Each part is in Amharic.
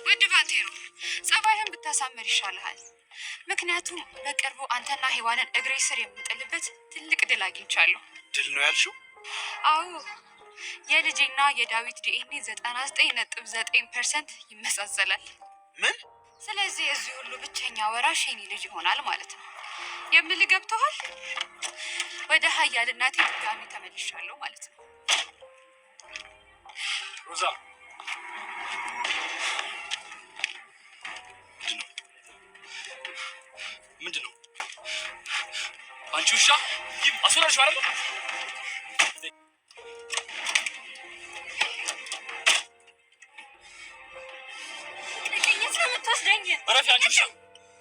ውድ ባንቴሮ ጸባይህን ብታሳምር ይሻልሃል። ምክንያቱም በቅርቡ አንተና ሔዋንን እግሬ ስር የምጥልበት ትልቅ ድል አግኝቻለሁ። ድል ነው ያልሽው? አዎ የልጄና የዳዊት ዲኤንኤ 99.9% ይመሳሰላል። ምን? ስለዚህ የዚህ ሁሉ ብቸኛ ወራሽ የኔ ልጅ ይሆናል ማለት ነው። የምልህ ገብቶሃል? ወደ ሀያልናቴ ድጋሚ ተመልሻለሁ ማለት ነው። ሮዛ ምንድነው? አንቺ ውሻ አስወራሽ አይደል? ረፊ አንቺ ውሻ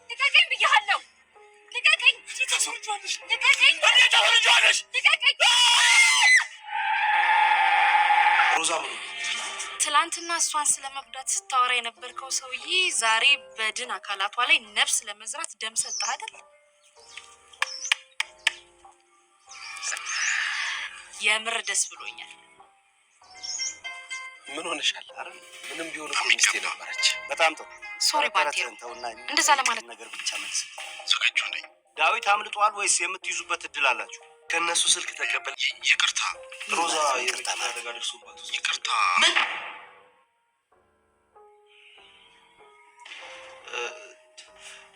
ልቀቀኝ ብያለሁ። ልቀቀኝ። ታስወርጃለሽ። ልቀቀኝ። ታስወርጃለሽ። ልቀቀኝ። ሮዛ ምን? ትላንትና እሷን ስለመጉዳት ስታወራ የነበርከው ሰውዬ ዛሬ በድን አካላቷ ላይ ነፍስ ለመዝራት ደም ሰጠህ አይደል? የምር ደስ ብሎኛል። ምን ሆነሻል? አረ ምንም ቢሆን እኮ ሚስቴ ነበረች። በጣም ጥሩ። ሶሪ ባንቴሮ፣ እንደዛ ለማለት ነገር ብቻ መልስ ሰጋችሁ ነኝ። ዳዊት አምልጧል ወይስ የምትይዙበት እድል አላችሁ? ከነሱ ስልክ ተቀበል። ይቅርታ ሮዛ፣ ይቅርታ አደጋ ደርሶባት። ይቅርታ ምን?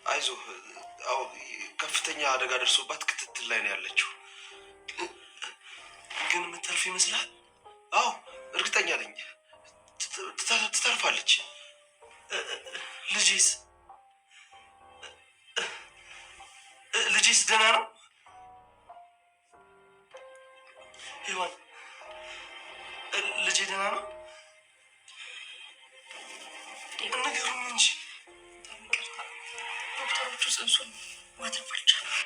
አይዞህ፣ አዎ ከፍተኛ አደጋ ደርሶባት ክትትል ላይ ነው ያለችው። ግን የምትተርፍ ይመስላል? አዎ እርግጠኛ ነኝ ትተርፋለች። ልጄስ ደህና ነው? ሔዋን ልጄ ደህና ነው? ነገሩን እንጂ ዶክተሮቹ ጽንሱን ማትረፍ አልቻሉም።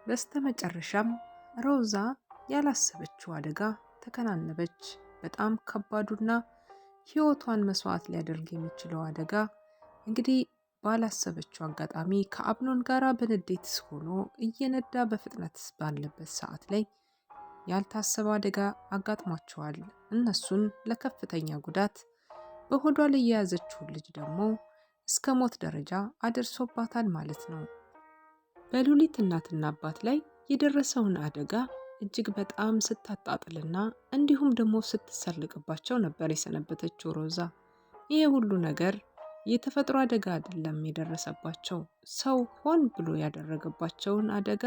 በስተመጨረሻም ሮዛ ያላሰበችው አደጋ ተከናነበች። በጣም ከባዱና ህይወቷን መስዋዕት ሊያደርግ የሚችለው አደጋ እንግዲህ ባላሰበችው አጋጣሚ ከአብኖን ጋራ በንዴት ሆኖ እየነዳ በፍጥነት ባለበት ሰዓት ላይ ያልታሰበ አደጋ አጋጥሟቸዋል። እነሱን ለከፍተኛ ጉዳት በሆዷ ላይ የያዘችውን ልጅ ደግሞ እስከ ሞት ደረጃ አድርሶባታል ማለት ነው። በሉሊት እናትና አባት ላይ የደረሰውን አደጋ እጅግ በጣም ስታጣጥልና እንዲሁም ደግሞ ስትሰልቅባቸው ነበር የሰነበተችው ሮዛ። ይሄ ሁሉ ነገር የተፈጥሮ አደጋ አይደለም የደረሰባቸው፣ ሰው ሆን ብሎ ያደረገባቸውን አደጋ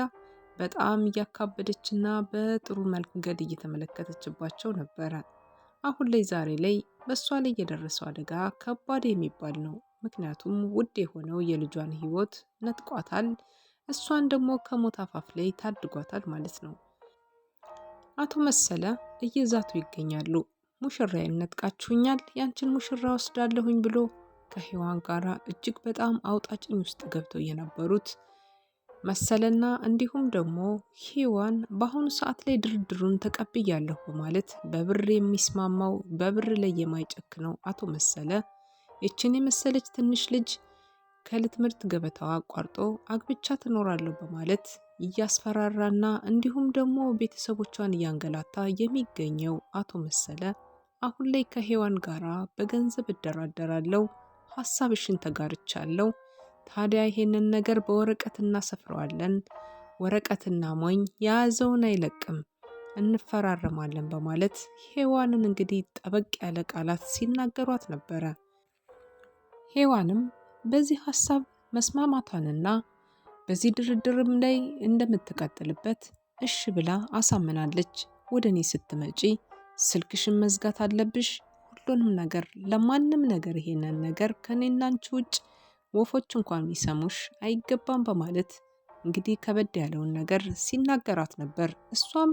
በጣም እያካበደችና በጥሩ መንገድ እየተመለከተችባቸው ነበረ። አሁን ላይ ዛሬ ላይ በእሷ ላይ የደረሰው አደጋ ከባድ የሚባል ነው። ምክንያቱም ውድ የሆነው የልጇን ህይወት ነጥቋታል። እሷን ደግሞ ከሞት አፋፍ ላይ ታድጓታል ማለት ነው። አቶ መሰለ እየዛቱ ይገኛሉ። ሙሽራዬን ነጥቃችሁኛል፣ ያንቺን ሙሽራ ወስዳለሁኝ ብሎ ከሔዋን ጋራ እጅግ በጣም አውጣጭኝ ውስጥ ገብተው የነበሩት መሰለና እንዲሁም ደግሞ ሔዋን በአሁኑ ሰዓት ላይ ድርድሩን ተቀብያለሁ በማለት በብር የሚስማማው በብር ላይ የማይጨክነው አቶ መሰለ ይችን የመሰለች ትንሽ ልጅ ከትምህርት ገበታዋ አቋርጦ አግብቻ ትኖራለሁ በማለት እያስፈራራና እንዲሁም ደግሞ ቤተሰቦቿን እያንገላታ የሚገኘው አቶ መሰለ አሁን ላይ ከሔዋን ጋራ በገንዘብ እደራደራለሁ፣ ሀሳብሽን ተጋርቻለሁ፣ ታዲያ ይሄንን ነገር በወረቀት እናሰፍረዋለን፣ ወረቀትና ሞኝ የያዘውን አይለቅም፣ እንፈራረማለን በማለት ሔዋንን እንግዲህ ጠበቅ ያለ ቃላት ሲናገሯት ነበረ። ሔዋንም በዚህ ሀሳብ መስማማቷንና በዚህ ድርድርም ላይ እንደምትቀጥልበት እሺ ብላ አሳምናለች። ወደ እኔ ስትመጪ ስልክሽን መዝጋት አለብሽ፣ ሁሉንም ነገር ለማንም ነገር ይሄንን ነገር ከኔና አንቺ ውጭ ወፎች እንኳን የሚሰሙሽ አይገባም በማለት እንግዲህ ከበድ ያለውን ነገር ሲናገራት ነበር። እሷም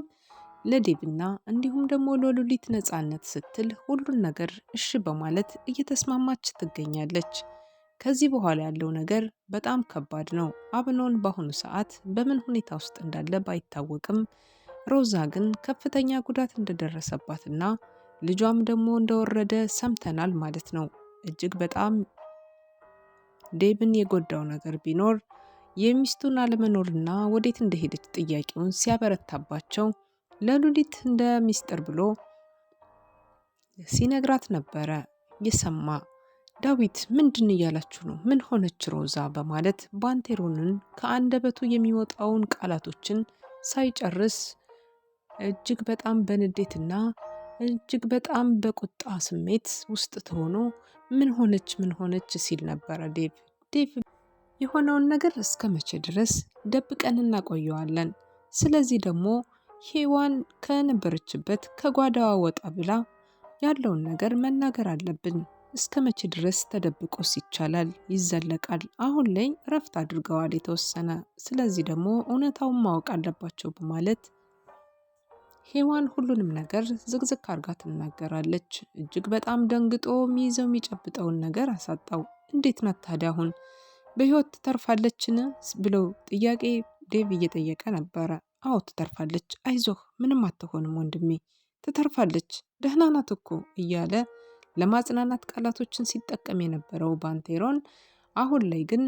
ለዴብና እንዲሁም ደግሞ ለሉሊት ነፃነት ስትል ሁሉን ነገር እሺ በማለት እየተስማማች ትገኛለች። ከዚህ በኋላ ያለው ነገር በጣም ከባድ ነው። አብኖን በአሁኑ ሰዓት በምን ሁኔታ ውስጥ እንዳለ ባይታወቅም ሮዛ ግን ከፍተኛ ጉዳት እንደደረሰባትና ልጇም ደግሞ እንደወረደ ሰምተናል ማለት ነው። እጅግ በጣም ዴብን የጎዳው ነገር ቢኖር የሚስቱን አለመኖርና ወዴት እንደሄደች ጥያቄውን ሲያበረታባቸው ለሉሊት እንደ ሚስጥር ብሎ ሲነግራት ነበረ የሰማ። ዳዊት ምንድን እያላችሁ ነው? ምን ሆነች ሮዛ? በማለት ባንቴሮንን ከአንደበቱ የሚወጣውን ቃላቶችን ሳይጨርስ እጅግ በጣም በንዴትና እጅግ በጣም በቁጣ ስሜት ውስጥ ተሆኖ ምን ሆነች ሲል ነበረ ዴቭ የሆነውን ነገር እስከ መቼ ድረስ ደብቀን እናቆየዋለን? ስለዚህ ደግሞ ሔዋን ከነበረችበት ከጓዳዋ ወጣ ብላ ያለውን ነገር መናገር አለብን። እስከ መቼ ድረስ ተደብቆስ ይቻላል? ይዘለቃል? አሁን ላይ እረፍት አድርገዋል የተወሰነ። ስለዚህ ደግሞ እውነታውን ማወቅ አለባቸው በማለት ሔዋን ሁሉንም ነገር ዝግዝግ አርጋ ትናገራለች። እጅግ በጣም ደንግጦ ሚይዘው የሚጨብጠውን ነገር አሳጣው። እንዴት ናት ታዲያ አሁን በህይወት ትተርፋለችን? ብለው ጥያቄ ዴቭ እየጠየቀ ነበረ። አዎ ትተርፋለች፣ አይዞህ ምንም አትሆንም ወንድሜ፣ ትተርፋለች፣ ደህና ናት እኮ እያለ ለማጽናናት ቃላቶችን ሲጠቀም የነበረው ባንቴሮን አሁን ላይ ግን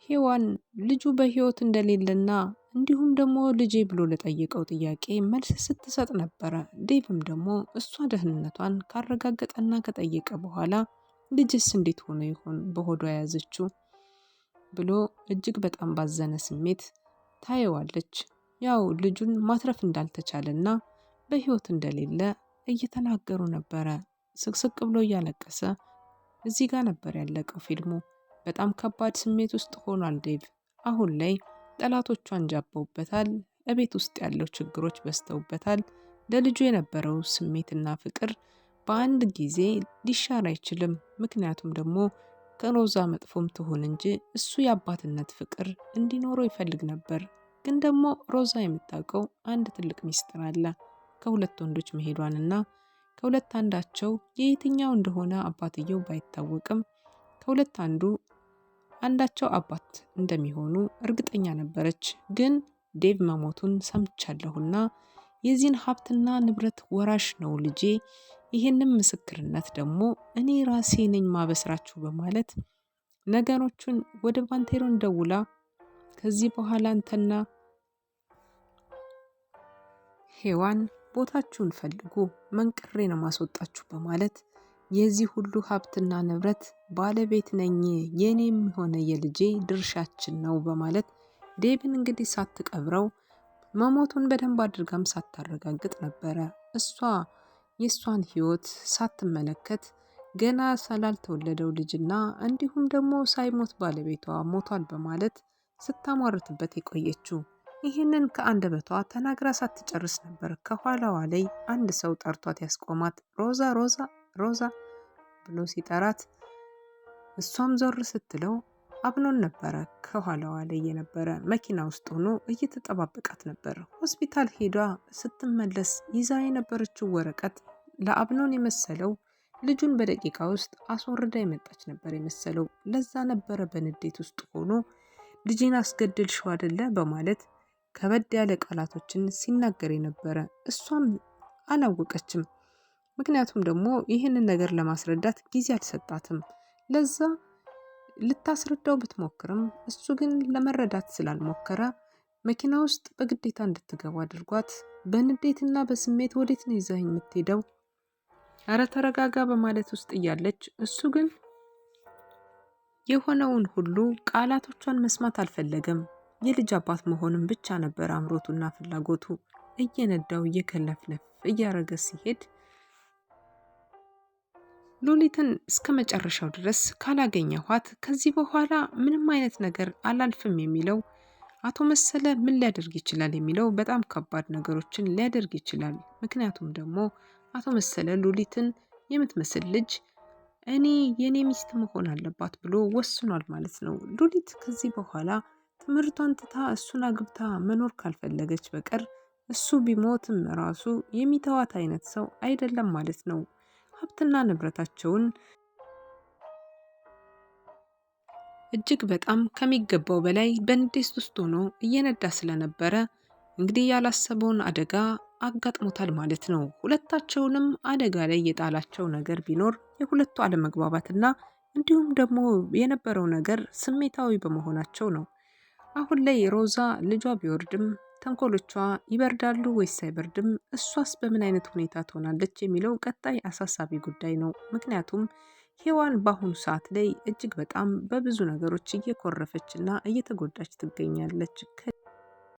ሔዋን ልጁ በህይወት እንደሌለና እንዲሁም ደግሞ ልጄ ብሎ ለጠየቀው ጥያቄ መልስ ስትሰጥ ነበረ። ዴቭም ደግሞ እሷ ደህንነቷን ካረጋገጠና ከጠየቀ በኋላ ልጅስ እንዴት ሆኖ ይሆን በሆዷ የያዘችው ብሎ እጅግ በጣም ባዘነ ስሜት ታየዋለች። ያው ልጁን ማትረፍ እንዳልተቻለና በህይወት እንደሌለ እየተናገሩ ነበረ። ስቅስቅ ብሎ እያለቀሰ እዚህ ጋር ነበር ያለቀው ፊልሙ። በጣም ከባድ ስሜት ውስጥ ሆኗል ዴቭ። አሁን ላይ ጠላቶቹ አንጃበውበታል። እቤት ውስጥ ያለው ችግሮች በዝተውበታል። ለልጁ የነበረው ስሜትና ፍቅር በአንድ ጊዜ ሊሻር አይችልም። ምክንያቱም ደግሞ ከሮዛ መጥፎም ትሆን እንጂ እሱ የአባትነት ፍቅር እንዲኖረው ይፈልግ ነበር። ግን ደግሞ ሮዛ የምታውቀው አንድ ትልቅ ሚስጥር አለ። ከሁለት ወንዶች መሄዷንና ከሁለት አንዳቸው የየትኛው እንደሆነ አባትየው ባይታወቅም ከሁለት አንዳቸው አባት እንደሚሆኑ እርግጠኛ ነበረች። ግን ዴቭ መሞቱን ሰምቻለሁና የዚህን ሀብትና ንብረት ወራሽ ነው ልጄ፣ ይህንን ምስክርነት ደግሞ እኔ ራሴ ነኝ ማበስራችሁ በማለት ነገሮቹን ወደ ባንቴሮን ደውላ ከዚህ በኋላ አንተና ሔዋን ቦታችሁን ፈልጉ፣ መንቅሬ ነው ማስወጣችሁ በማለት የዚህ ሁሉ ሀብትና ንብረት ባለቤት ነኝ፣ የኔም ሆነ የልጄ ድርሻችን ነው በማለት ዴቭን እንግዲህ ሳትቀብረው መሞቱን በደንብ አድርጋም ሳታረጋግጥ ነበረ። እሷ የእሷን ህይወት ሳትመለከት ገና ስላልተወለደው ልጅና እንዲሁም ደግሞ ሳይሞት ባለቤቷ ሞቷል በማለት ስታሟርትበት የቆየችው። ይህንን ከአንደበቷ ተናግራ ሳትጨርስ ነበር ከኋላዋ ላይ አንድ ሰው ጠርቷት ያስቆማት። ሮዛ ሮዛ ሮዛ ብሎ ሲጠራት እሷም ዞር ስትለው አብኖን ነበረ ከኋላዋ ላይ የነበረ መኪና ውስጥ ሆኖ እየተጠባበቃት ነበር። ሆስፒታል ሄዷ ስትመለስ ይዛ የነበረችው ወረቀት ለአብኖን የመሰለው ልጁን በደቂቃ ውስጥ አስወርዳ የመጣች ነበር የመሰለው። ለዛ ነበረ በንዴት ውስጥ ሆኖ ልጄን አስገድልሽው አይደለ በማለት ከበድ ያለ ቃላቶችን ሲናገር የነበረ። እሷም አላወቀችም። ምክንያቱም ደግሞ ይህንን ነገር ለማስረዳት ጊዜ አልሰጣትም። ለዛ ልታስረዳው ብትሞክርም እሱ ግን ለመረዳት ስላልሞከረ መኪና ውስጥ በግዴታ እንድትገባ አድርጓት በንዴትና በስሜት ወዴት ነው ይዛኝ የምትሄደው? አረ ተረጋጋ በማለት ውስጥ እያለች እሱ ግን የሆነውን ሁሉ ቃላቶቿን መስማት አልፈለገም። የልጅ አባት መሆንም ብቻ ነበር አምሮቱና ፍላጎቱ። እየነዳው እየከለፍለፍ እያረገ ሲሄድ ሉሊትን እስከ መጨረሻው ድረስ ካላገኘኋት ከዚህ በኋላ ምንም አይነት ነገር አላልፍም የሚለው አቶ መሰለ ምን ሊያደርግ ይችላል የሚለው በጣም ከባድ ነገሮችን ሊያደርግ ይችላል። ምክንያቱም ደግሞ አቶ መሰለ ሉሊትን የምትመስል ልጅ እኔ የኔ ሚስት መሆን አለባት ብሎ ወስኗል ማለት ነው። ሉሊት ከዚህ በኋላ ትምህርቷን ትታ እሱን አግብታ መኖር ካልፈለገች በቀር እሱ ቢሞትም ራሱ የሚተዋት አይነት ሰው አይደለም ማለት ነው። ሀብትና ንብረታቸውን እጅግ በጣም ከሚገባው በላይ በንዴት ውስጥ ሆኖ እየነዳ ስለነበረ እንግዲህ ያላሰበውን አደጋ አጋጥሞታል ማለት ነው። ሁለታቸውንም አደጋ ላይ የጣላቸው ነገር ቢኖር የሁለቱ አለመግባባትና እንዲሁም ደግሞ የነበረው ነገር ስሜታዊ በመሆናቸው ነው። አሁን ላይ ሮዛ ልጇ ቢወርድም ተንኮሎቿ ይበርዳሉ ወይስ አይበርድም? እሷስ በምን አይነት ሁኔታ ትሆናለች የሚለው ቀጣይ አሳሳቢ ጉዳይ ነው። ምክንያቱም ሔዋን በአሁኑ ሰዓት ላይ እጅግ በጣም በብዙ ነገሮች እየኮረፈች እና እየተጎዳች ትገኛለች።